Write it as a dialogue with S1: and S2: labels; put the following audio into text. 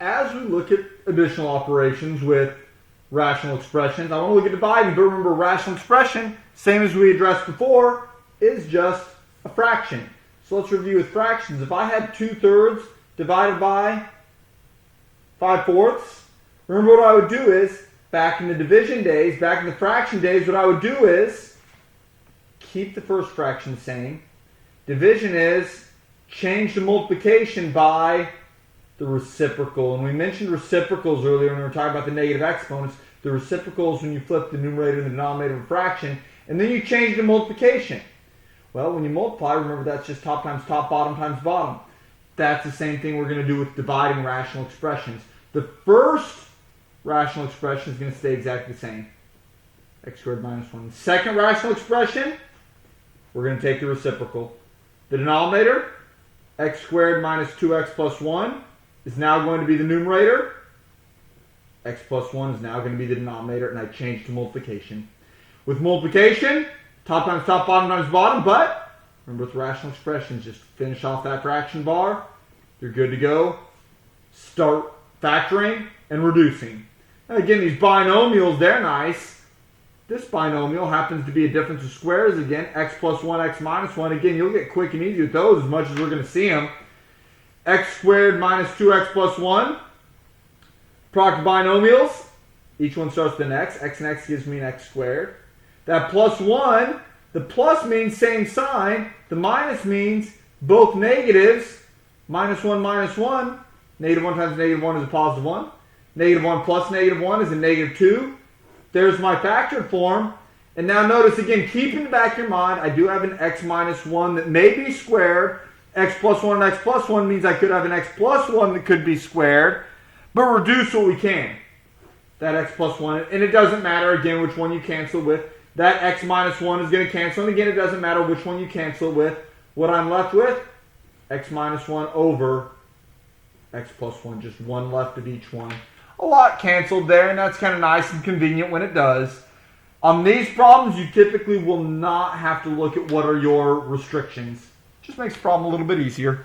S1: as we look at additional operations with rational expressions, I want to look at dividing, but remember rational expression, same as we addressed before, is just a fraction. So let's review with fractions. If I had 2/3 divided by 5/4, remember what I would do is, back in the division days, back in the fraction days, what I would do is keep the first fraction the same. Division is change the multiplication by the reciprocal. And we mentioned reciprocals earlier when we were talking about the negative exponents. The reciprocal is when you flip the numerator and the denominator of a fraction, and then you change the multiplication. Well, when you multiply, remember that's just top times top, bottom times bottom. That's the same thing we're going to do with dividing rational expressions. The first rational expression is going to stay exactly the same. X squared minus 1. The second rational expression, we're going to take the reciprocal. The denominator, x squared minus 2x plus 1, is now going to be the numerator. X plus 1 is now going to be the denominator, and I changed to multiplication. With multiplication, top times top, bottom times bottom, but remember with rational expressions, just finish off that fraction bar. You're good to go. Start factoring and reducing. Now again, these binomials, they're nice. This binomial happens to be a difference of squares again, x plus 1, x minus 1. Again, you'll get quick and easy with those as much as we're going to see them. X squared minus 2x plus 1. Product of binomials. Each one starts with an x. X and x gives me an x squared. That plus 1, the plus means same sign. The minus means both negatives. Minus 1, minus 1. Negative 1 times negative 1 is a positive 1. Negative 1 plus negative 1 is a negative 2. There's my factored form. And now notice again, keep in the back of your mind, I do have an x minus 1 that may be squared. X plus 1 and x plus 1 means I could have an x plus 1 that could be squared. But reduce what we can. That x plus 1. And it doesn't matter, again, which one you cancel with. That x minus 1 is going to cancel. And again, it doesn't matter which one you cancel with. What I'm left with, x minus 1 over x plus 1. Just one left of each one. A lot canceled there, and that's kind of nice and convenient when it does. On these problems, you typically will not have to look at what are your restrictions. Just makes the problem a little bit easier.